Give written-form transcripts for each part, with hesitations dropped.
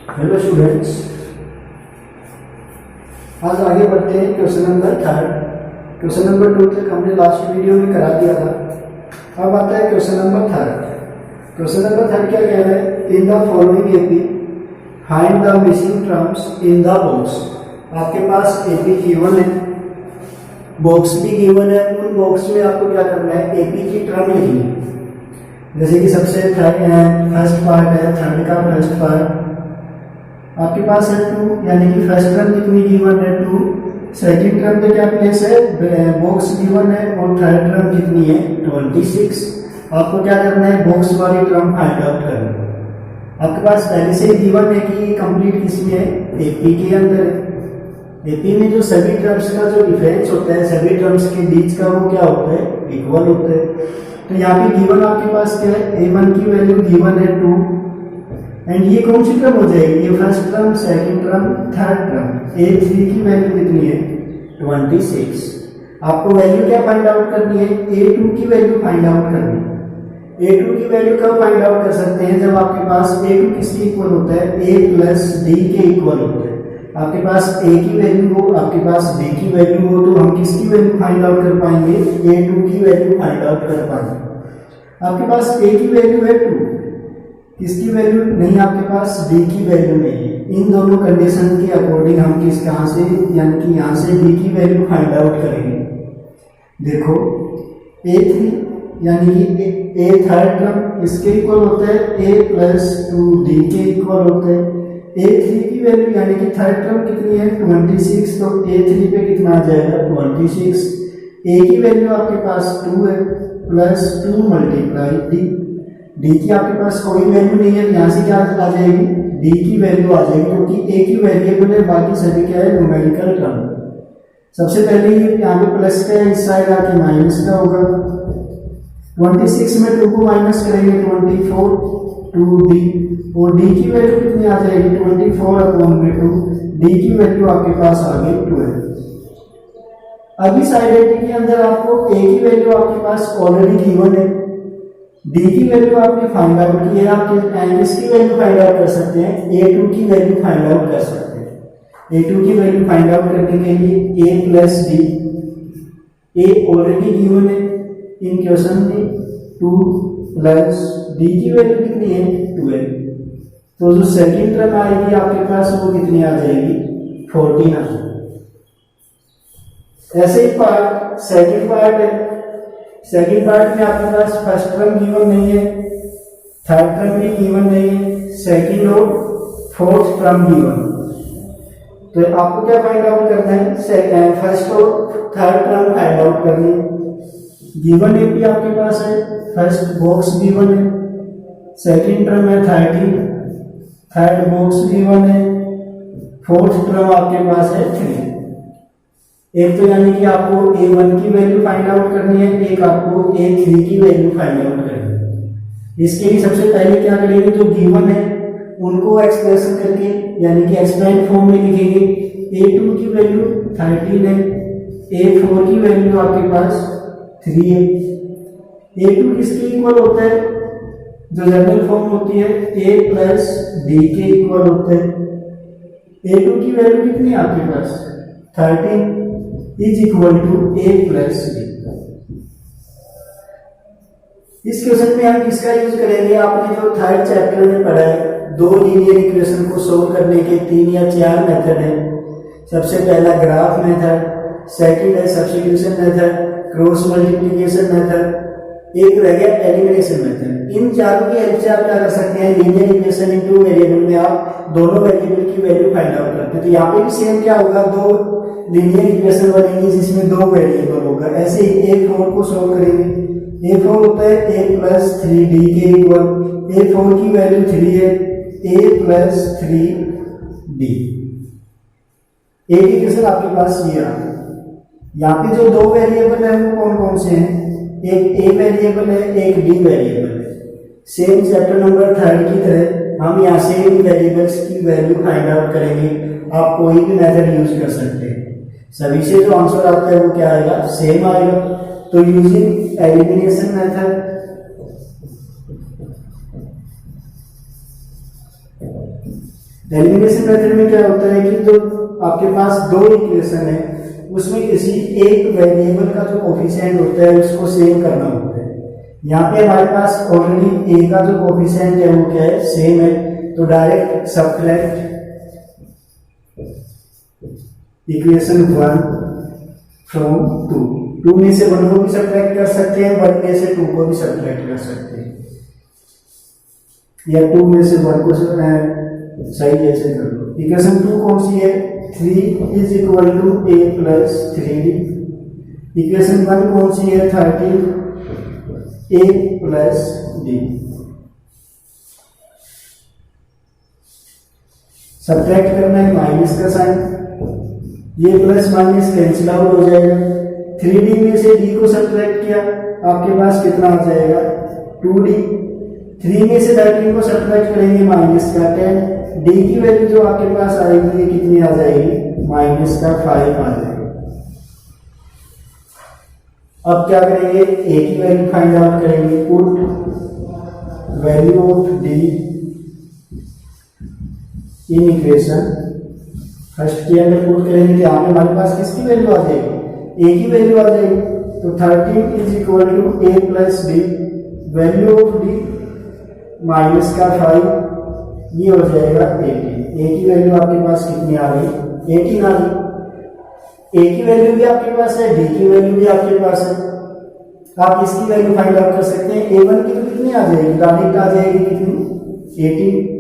Hello students, आज आगे बढ़ते हैं question number third. Question number 2 तक हमने लास्ट वीडियो में करा दिया था। अब आता है question number third. Question number third क्या कह रहा है? In the following AP find the missing terms in the box. आपके पास एपी गिवन है, बॉक्स भी गिवन है। उन बॉक्स में आपको क्या करना है? एपी की टर्म लिखनी है। जैसे कि सबसे फर्स्ट पार्ट है, थर्ड का फर्स्ट पार्ट आपके पास है 2, यानी कि फर्स्ट टर्म कितनी गिवन है? 2। सेकंड टर्म पे क्या प्लेस है? बॉक्स गिवन है। और थर्ड टर्म कितनी है? 26। आपको क्या करना है? बॉक्स वाली टर्म फाइंड आउट करनी है। आपके पास पहले से ही गिवन है कि कंप्लीट किसमें है? एपी के अंदर है। एपी में जो सभी टर्म्स का जो डिफरेंस होता है, सभी टर्म्स के बीच का, वो क्या होता है? इक्वल होता है। तो यहाँ पे गिवन आपके पास क्या है? a1 की वैल्यू गिवन है 2, एंड ये कौन सी टर्म हो जाएगी? ये first term, second term, third term. a3 की वैल्यू कितनी है? 26। आपको वैल्यू क्या फाइंड आउट करनी है? a2 की वैल्यू फाइंड आउट करनी है। a2 की वैल्यू कब फाइंड आउट कर सकते हैं? जब आपके पास a2 किसके इक्वल होता है? a प्लस d के इक्वल होता है। आपके पास a की वैल्यू हो, आपके पास b की वैल्यू हो, तो हम किसकी वैल्यू फाइंड आउट कर पाएंगे? a2 की वैल्यू फाइंड आउट कर पाएंगे। आपके पास a की वैल्यू है 2, किसकी वैल्यू नहीं? आपके पास b की वैल्यू नहीं है। इन दोनों कंडीशन के अकॉर्डिंग हम कहाँ से, यानी कि यहाँ से b की वैल्यू फाइंड आउट करेंगे। देखो a3 यानी कि a थर्ड टर्म इसके इक्वल होता है a प्लस 2d के इक्वल होता है। a3 की वैल्यू यानी कि थर्ड टर्म कितनी है? 26। तो a3 पे कितना आ जाएगा? 26। a की वैल्यू आपके पास 2 है, प्लस 2 मल्टीप्लाई d की आपके पास कोई वैल्यू नहीं है। यहाँ से क्या आ जाएगी? d की वैल्यू आ जाएगी, क्योंकि a की वेरिएबल है, बाकी सभी क्या है? Numerical term. सबसे पहले ये यहाँ पे प्लस का है, इस साइड आके माइनस का होगा। 26 में 2 को माइनस करेंगे 24 2d, और d की वैल्यू कितनी आ जाएगी? 24/2। d की वैल्यू आपके पास आ गई 12। अभी साइड के अंदर आपको a की वैल्यू आपके पास ऑलरेडी गिवन है, d की वैल्यू आपने फाइंड आउट की है। आप किसकी वैल्यू फाइंड आउट कर सकते हैं? a2 की वैल्यू फाइंड आउट कर सकते हैं। a2 की वैल्यू फाइंड आउट करने के लिए a plus d, a already given है इन क्वेश्चन में, 2 प्लस d की वैल्यू कितनी है? 12। तो जो सेकंड टर्म आएगी आपके पास वो कितनी आ जाएगी? 14 आ जाएगी। ऐसे ही पार्ट सेकंड पार्ट है। सेकंड पार्ट में आपके पास फर्स्ट टर्म गिवन नहीं है, थर्ड टर्म भी गिवन नहीं है, सेकंड और फोर्थ टर्म गिवन। तो आपको क्या फाइंड आउट करना है? फर्स्ट और थर्ड टर्म फाइंड आउट करनी है। गिवन एपी आपके पास है, फर्स्ट बॉक्स गिवन है, सेकंड टर्म है 13, थर्ड बॉक्स गिवन है, फोर्थ टर्म आपके पास है 3। एक तो यानी कि आपको a1 की वैल्यू फाइंड आउट करनी है, एक आपको a3 की वैल्यू फाइंड आउट करनी है। इसके लिए सबसे पहले क्या करेंगे? जो गिवन है उनको एक्सप्रेशन करके, यानी कि एक्सपेंड फॉर्म में लिखेंगे। a2 की वैल्यू 13 है, a4 की वैल्यू आपके पास 3 है। a2 किसके इक्वल होता है? जो जनरल फॉर्म होती है a प्लस d के इक्वल होता है। a2 की वैल्यू कितनी है आपके पास? 13 is equal to a plus d। इस क्वेश्चन में हम किसका यूज करेंगे? आपने जो थर्ड चैप्टर में पढ़ा है, दो लीनियर इक्वेशन को सोल्व करने के 3 या 4 मेथड है। सबसे पहला ग्राफ मेथड, सेकंड है substitution method, cross multiplication method, एक रह गया एलिमिनेशन मेथड। इन चारों की हेल्प से आप क्या कर सकते हैं? लीनियर इक्वेशन इन 2 वेरिएबल में आप दोनों वेरिएबल की वैल्यू फाइंड आउट करते हैं। तो यहाँ पे भी सेम क्या होगा? 2 लीनियर इक्वेशन बनेंगी जिसमें 2 वेरिएबल होगा। ऐसे ही a4 को सोल्व करेंगे। a4 होता है a प्लस 3d के इक्वल, a4 की वैल्यू 3 है, a प्लस 3d। एक इक्वेशन आपके पास ये आ गया। यहाँ पे जो 2 वेरिएबल है वो कौन कौन से हैं? एक a वेरिएबल है, एक d वेरिएबल है। सेम चैप्टर नंबर 3 की तरह हम यहाँ से इन वेरिएबल्स की वैल्यू फाइंड आउट करेंगे। आप कोई भी मेथड यूज कर सकते हैं, सभी से जो आंसर आता है वो क्या आएगा? सेम आएगा। तो using elimination method, elimination method में क्या होता है कि जो आपके पास दो इक्वेशन है उसमें किसी एक वेरिएबल का जो कोफिशिएंट होता है उसको सेम करना होता है। यहाँ पे हमारे पास ऑलरेडी ए का जो कोफिशिएंट है वो क्या है, सेम है, तो डायरेक्ट सब्ट्रैक्ट इक्वेशन 1 फ्रॉम 2। 2 में से 1 को भी सब्ट्रैक्ट कर सकते हैं, 1 में से 2 को भी सब्ट्रैक्ट कर सकते हैं, या 2 में से 1 को सही जैसे कर लो। इक्वेशन 2 कौन सी है, 3 is equal to a plus 3d। Equation 1 कौन सी है, 13 a प्लस d। सब्ट्रैक्ट करना है माइनस का साइन, ये प्लस माइनस कैंसिल आउट हो जाएगा। 3d में से d को सब्ट्रैक्ट किया, आपके पास कितना आ जाएगा, 2d। 3 में से 13 को सब्ट्रैक्ट करेंगे माइनस का 10, d की वैल्यू जो आपके पास आएगी ये कितनी आ जाएगी, माइनस का 5 आ जाएगा। अब क्या करेंगे, a की वैल्यू फाइंड आउट करेंगे, put value of d in equation first के अंदर पुट करेंगे, यहाँ पे हमारे पास किसकी वैल्यू आ जाएगी, a की वैल्यू आ जाएगी। तो 13 is equal to a plus d, value of d minus का 5, ये हो जाएगा 18। a की वैल्यू आपके पास कितनी आ गई, 18 आ गई। a की वैल्यू भी आपके पास है, d की वैल्यू भी आपके पास है, आप इसकी वैल्यू फाइंड आउट कर सकते हैं। a1 की तो कितनी आ जाएगी, डायरेक्ट आ जाएगी कितनी, 18।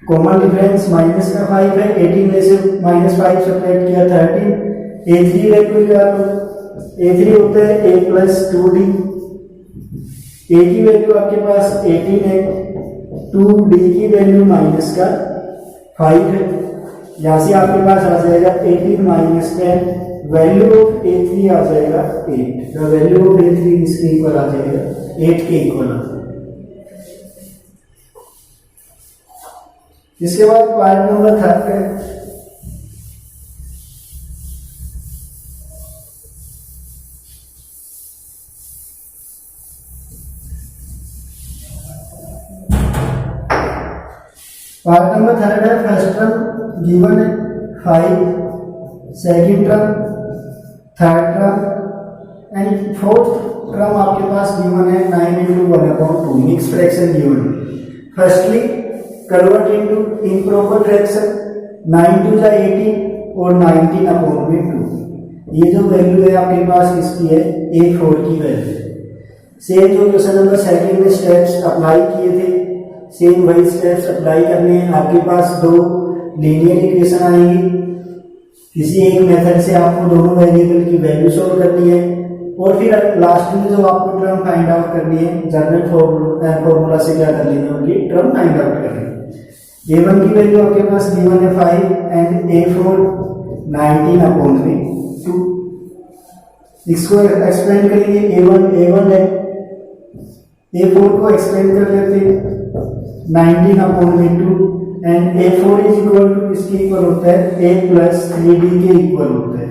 कॉमन डिफरेंस माइनस का 5 है, 18 में से माइनस 5 सब्ट्रैक्ट किया 13। a3 वैल्यू क्या है, a3 होता है a प्लस 2d। a की वैल्यू आपके पास 18 है, 2d की वैल्यू माइनस का 5 है, यहां से आपके पास आ जाएगा 18 माइनस 10, वैल्यू ऑफ a3 आ जाएगा 8। द वैल्यू ऑफ a3 इसके इक्वल आ जाएगा 8 के इक्वल आ जाएगा। इसके बाद पार्ट नंबर 3 है, पार्ट नंबर 3 है, फर्स्ट टर्म गिवन है 5, second term, third term and fourth term आपके पास गिवन है 9 into 1/2 मिक्स फ्रैक्शन गिवन है। Firstly convert into improper fraction, 9 2 जा 18 और 19/2। ये जो वैल्यू है आपके पास इसकी है a4 की वैल्यू। सेम जो क्वेश्चन नंबर सेकंड में स्टेप्स अप्लाई किए थे, सेम वही स्टेप्स अप्लाई करने हैं। आपके पास दो लीनियर इक्वेशन आएंगी, किसी एक मेथड से आपको दोनों वेरिएबल की वैल्यू सॉल्व करनी है और फिर लास्ट में जो आपको टर्म फाइंड आउट करनी है, जनरल फॉर्मूला से क्या कर लेना, उनकी टर्म फाइंड आउट करनी है। a1 की वैल्यू आपके पास गिवन है 5 एंड a4 19/2। इसको एक्सपेंड करेंगे, a1 है, a4 को एक्सपेंड कर लेते हैं 19/2 and a4 is equal to किसके इक्वल होता है, a प्लस 3d के इक्वल होता है,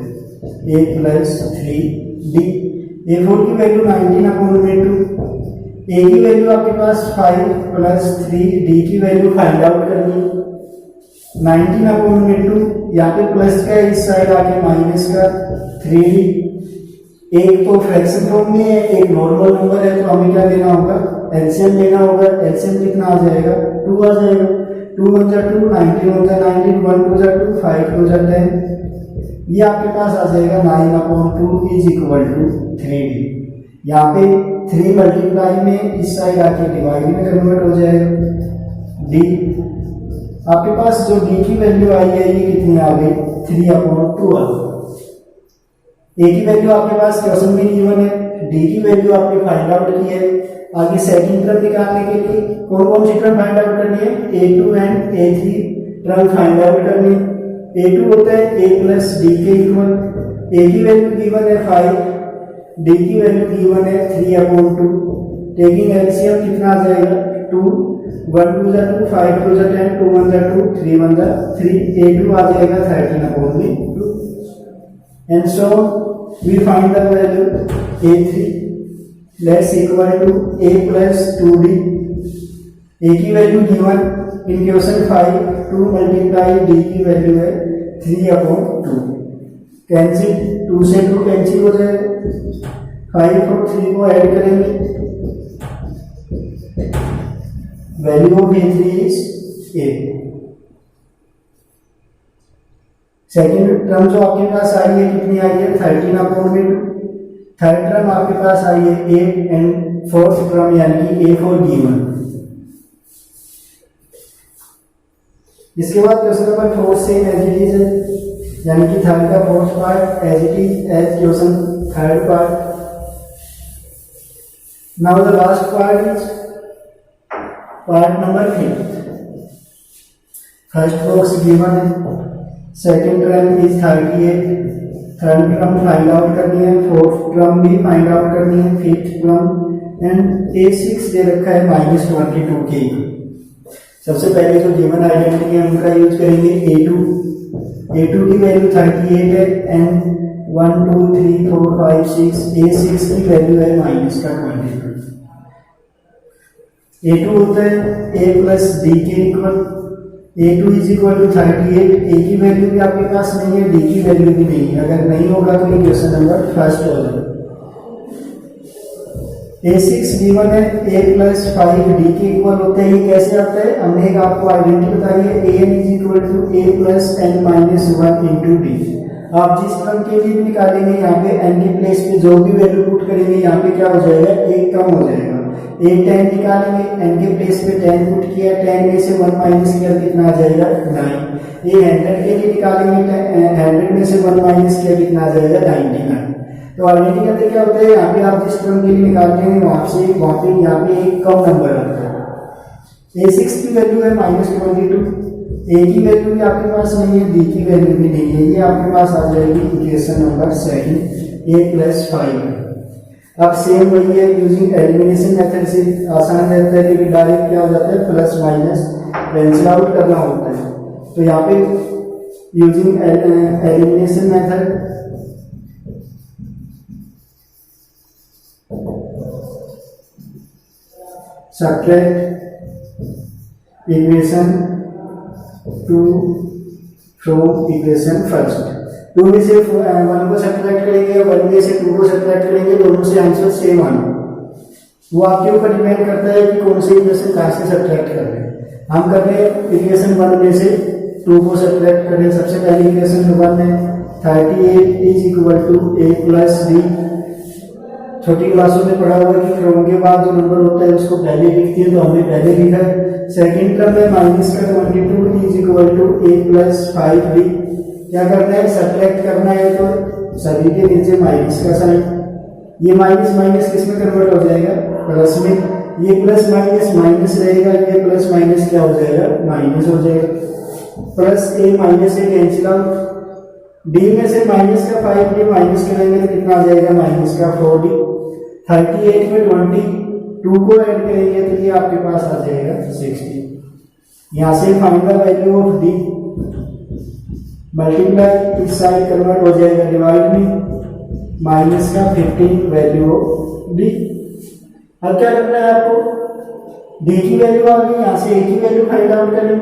a प्लस 3d। a4 की वैल्यू 19/2, a की वैल्यू आपके पास 5 प्लस 3d की वैल्यू फाइंड आउट करनी है। 19/2 यहाँ पे प्लस का इस साइड आके माइनस का 3d। एक तो फ्रैक्शन फॉर्म में है, एक नॉर्मल नंबर है, तो हमें क्या लेना होगा, एलसीएम लेना होगा। एलसीएम कितना आ जाएगा, 2 आ जाएगा। 2 1 जा 2, 19 1 जा 19, 1 2 जा 2, 5 2 जा 10। ये आपके पास आ जाएगा 9/2 इज इक्वल टू 3d। यहाँ पे 3 मल्टीप्लाई में इस साइड आके डिवाइड में कन्वर्ट हो जाएगा। d आपके पास जो d की वैल्यू आई है ये कितनी आ गई, 3/2 आ गई। a की वैल्यू आपके पास क्वेश्चन में गिवन है, d की वैल्यू आपने फाइंड आउट की है। आगे सेकंड टर्म निकालने के लिए कौन कौन सी टर्म फाइंड आउट करनी है, a2 and a3 term find out करनी है। a2 होता है a प्लस d के इक्वल, a की वैल्यू गिवन है 5, d की वैल्यू गिवन है 3/2। टेकिंग एलसीएम कितना आ जाएगा, 2 1 2 जा 2, 5 2 जा 10, 2 1 जा 2, 3 1 जा 3, a2 आ जाएगा 13/2 and so we find the value a3 let's equal to a plus 2d। a की value given in question 5 2 multiply D की वैल्यू है 3/2। कैंसिल, 2 से 2 कैंसिल हो जाएगा। 5 और 3 को ऐड करेंगे, value of a3 is 8। Second term जो आपके पास आई है कितनी आई है 13/2। थर्ड टर्म आपके पास आई है 8 एंड फोर्थ टर्म यानी कि a4 given। इसके बाद क्वेश्चन नंबर 4 से एज इट इज है, यानी कि थर्ड का fourth part as it is as question third part. Now the last part is part number 5। First box given है, second term is 38, third term find out करनी है, fourth term भी find out करनी है, fifth term and a6 दे रखा है -22 के। सबसे पहले जो गिवन आइडेंटिटी है उनका यूज करेंगे। a2 की वैल्यू 38 है एंड 1 2 3 4 5 6 a6 की वैल्यू है -22। a2 होता है a प्लस d के equal. a2 is equal to 38। a की वैल्यू भी आपके पास नहीं है, d की वैल्यू भी नहीं है। अगर नहीं होगा तो ये क्वेश्चन नंबर फर्स्ट होगा। a6 गिवन है a प्लस 5 d के इक्वल होता है। ये कैसे आता है, हमने एक आपको आइडेंटिटी बताई है, an is equal to a plus n minus 1 into D. आप जिस टर्म के लिए भी निकालेंगे यहाँ पे n के प्लेस पे जो भी वैल्यू पुट करेंगे यहाँ पे क्या हो जाएगा, एक कम हो जाएगा। एक 10 निकालेंगे, n के प्लेस पे 10 पुट किया, 10 में से 1 माइनस किया कितना आ जाएगा 9। ये 100 के लिए निकालेंगे, 100 में से 1 माइनस किया कितना आ जाएगा 99। तो आइडेंटिटी के अंदर क्या होता है, यहाँ पे आप जिस टर्म के लिए निकालते हैं वहां पे यहाँ पे एक कम नंबर आता है। a6 की वैल्यू है -22, a की वैल्यू भी आपके पास नहीं है, d की वैल्यू भी नहीं है। ये आपके पास आ जाएगी इक्वेशन नंबर 2 a प्लस 5। अब सेम वही है, यूजिंग एलिमिनेशन मेथड से आसान रहता है क्योंकि डायरेक्ट क्या हो जाता है प्लस माइनस कैंसिल आउट करना होता है। तो यहाँ पे using elimination method subtract equation 2 from equation first. 2 में से 1 को सब्ट्रैक्ट करेंगे, 1 में से 2 को सब्ट्रैक्ट करेंगे, दोनों से आंसर सेम आना। वो आपके ऊपर डिपेंड करता है कि कौन से इक्वेशन कहाँ से सब्ट्रैक्ट कर रहे हैं। हम कर रहे हैं इक्वेशन 1 में से 2 को सब्ट्रैक्ट करें। सबसे पहले इक्वेशन 1 है 38 is equal to a plus d। छोटी क्लासों में पढ़ा हुआ कि क्रम के बाद जो नंबर होता है उसको पहले लिखती है, तो हमने पहले लिखा है। सेकेंड टर्म में माइनस का 22 is equal to a plus 5d। क्या करना है, सब्ट्रैक्ट करना है, तो सभी के नीचे माइनस का साइन। ये माइनस माइनस किस में कन्वर्ट हो जाएगा, प्लस में। ये प्लस माइनस माइनस रहेगा, ये प्लस माइनस क्या हो जाएगा, माइनस हो जाएगा। Plus a minus a cancel out. d में से माइनस का 5d माइनस करेंगे तो कितना आ जाएगा, माइनस का 4d। 38 में 22 को ऐड करेंगे तो ये आपके पास आ जाएगा 60। यहाँ से find the value of d। Multiply इस साइड कन्वर्ट हो जाएगा डिवाइड में, माइनस का 15 वैल्यू ऑफ d। अब क्या करना है आपको, d की वैल्यू आ गई, यहाँ से a की वैल्यू फाइंड आउट करें।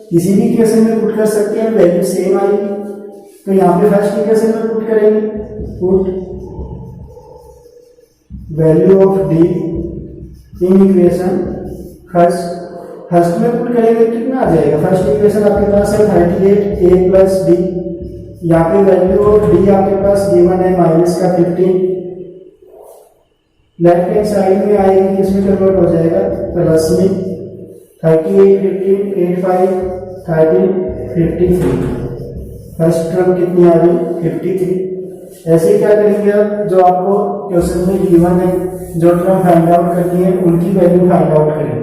किसी भी इक्वेशन में पुट कर सकते हैं, वैल्यू सेम आएगी। तो यहाँ पे फर्स्ट इक्वेशन में पुट करेंगे, put value of d in equation first में पुट करेंगे कितना आ जाएगा। फर्स्ट इक्वेशन आपके पास है 38 a प्लस d। यहाँ पे वैल्यू ऑफ d आपके पास गिवन है माइनस का 15। लेफ्ट हैंड साइड में आएगी, किसमें कन्वर्ट हो जाएगा, प्लस में। 38 15 8 5 13 53। फर्स्ट टर्म कितनी आ गई 53। ऐसे क्या करेंगे आप, जो आपको क्वेश्चन में गिवन है जो टर्म फाइंड आउट करनी है उनकी वैल्यू फाइंड आउट करें।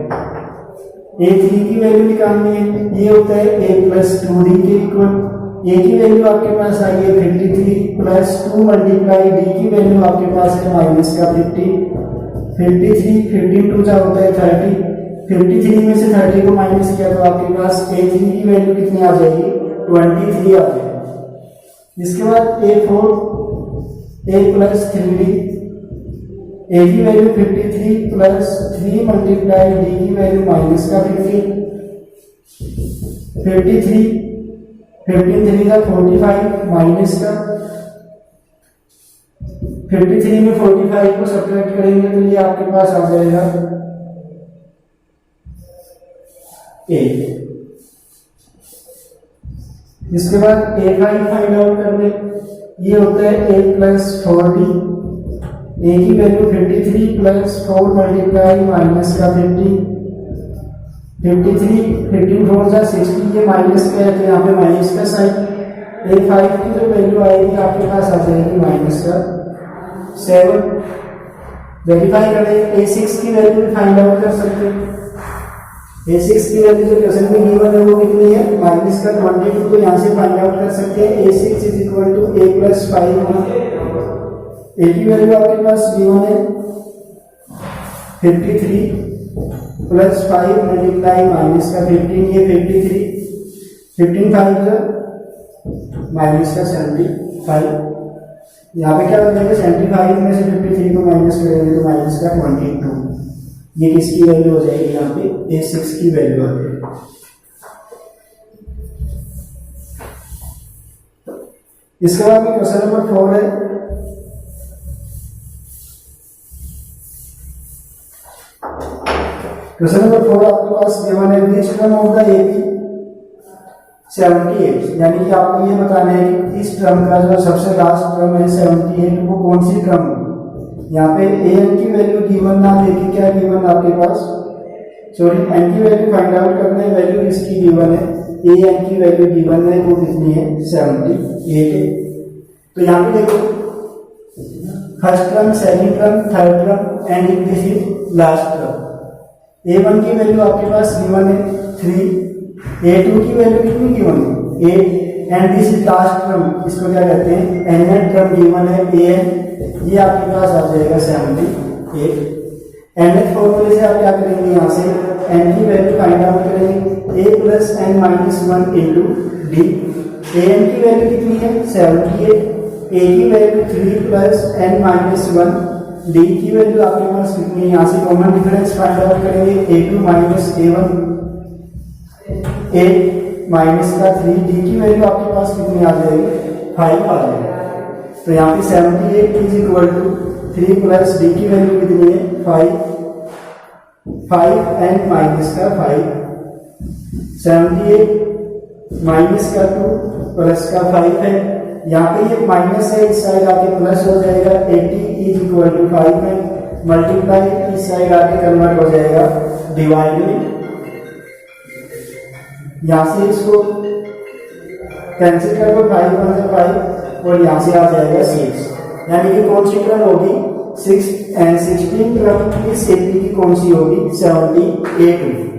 a3 की वैल्यू निकालनी है, ये होता है a प्लस 2d के इक्वल। a की वैल्यू आपके पास आई है 53 प्लस 2 मल्टीप्लाई d की वैल्यू आपके पास है माइनस का 50। 53 15 2 जा होता है 30। 53 में से 30 को माइनस किया तो आपके पास a3 की वैल्यू कितनी आ जाएगी, 23 आ जाएगी। इसके बाद a4 a plus 3d, a की वैल्यू 53 प्लस 3 मल्टीप्लाई d की वैल्यू माइनस का 50। 53, 15 3 का 45 माइनस का 53 में 45 को सब्ट्रैक्ट करेंगे तो ये आपके पास आ जाएगा 8। इसके बाद A5 फाइंड आउट करने, ये होता है A प्लस 40, A की वैल्यू 53 प्लस 4 मल्टीप्लाई माइनस का 50, 53 15 4 जा 60, ये माइनस का है तो यहाँ पे माइनस का साइन। A5 की जो वैल्यू आएगी आपके पास आ जाएगी माइनस का 7। वेरीफाई करें, A6 की वैल्यू भी फाइंड आउट कर सकते हैं। A6 की वैल्यू जो क्वेश्चन में गिवन है वो कितनी है, माइनस का 22, तो यहाँ से फाइंड आउट कर सकते हैं। A6 is equal to A plus 5। A की वैल्यू आपके पास गिवन है 53 प्लस 5 मल्टीप्लाई माइनस का 15, ये 53, 15 5 जो माइनस का 75। यहाँ पे क्या हो जाएगा, 75 में से 53 को माइनस करेंगे तो माइनस का 22, ये किसकी वैल्यू हो जाएगी, यहाँ पे A6 की वैल्यू आ जाएगी। इसके बाद में क्वेश्चन नंबर 4 है। क्वेश्चन नंबर 4 आपके पास गिवन है which term of the AB 78, यानी कि आपको ये बताना है कि इस टर्म का जो सबसे लास्ट टर्म है 78 वो कौन सी टर्म है। यहाँ पे an की वैल्यू गिवन ना देखिए, क्या गिवन आपके पास, सॉरी n की वैल्यू फाइंड आउट करना है, वैल्यू किसकी गिवन है, an की वैल्यू गिवन है वो कितनी है 78। तो यहाँ पे देखो first term, second term, third term and this is last term. A1 की वैल्यू आपके पास गिवन है 3, A2 की वैल्यू कितनी गिवन है 8 and this is last term, इसको क्या कहते हैं nth टर्म गिवन है an, ये आपके पास आ जाएगा 78। nth फॉर्मूले से आप क्या करेंगे, यहाँ से n की वैल्यू फाइंड आउट करेंगे, a plus n minus 1 into D. an की वैल्यू कितनी है 78, a की value 3 plus n minus 1, D की वैल्यू आपके पास कितनी है, यहाँ से कॉमन डिफरेंस फाइंड आउट करेंगे, a2 माइनस a1, 8 माइनस का 3, डी की वैल्यू आपके पास कितनी आ जाएगी 5 आ जाएगी। तो यहाँ पे 78 is equal to 3 plus D की वैल्यू कितनी है 5 एंड माइनस का 5, 78 माइनस का 2 प्लस का 5 है, यहाँ पे ये माइनस है, इस साइड आके प्लस हो जाएगा, 80 इज इक्वल टू 5 है, मल्टीप्लाई इस साइड आके कन्वर्ट हो जाएगा डिवाइड में, यहाँ से इसको कैंसिल कर दो, 5 1 से 5 और यहाँ से आ जाएगा 6, यानी कि कौन सी टर्म होगी 6 एंड 16 टर्म इस 80 की कौन सी होगी 78।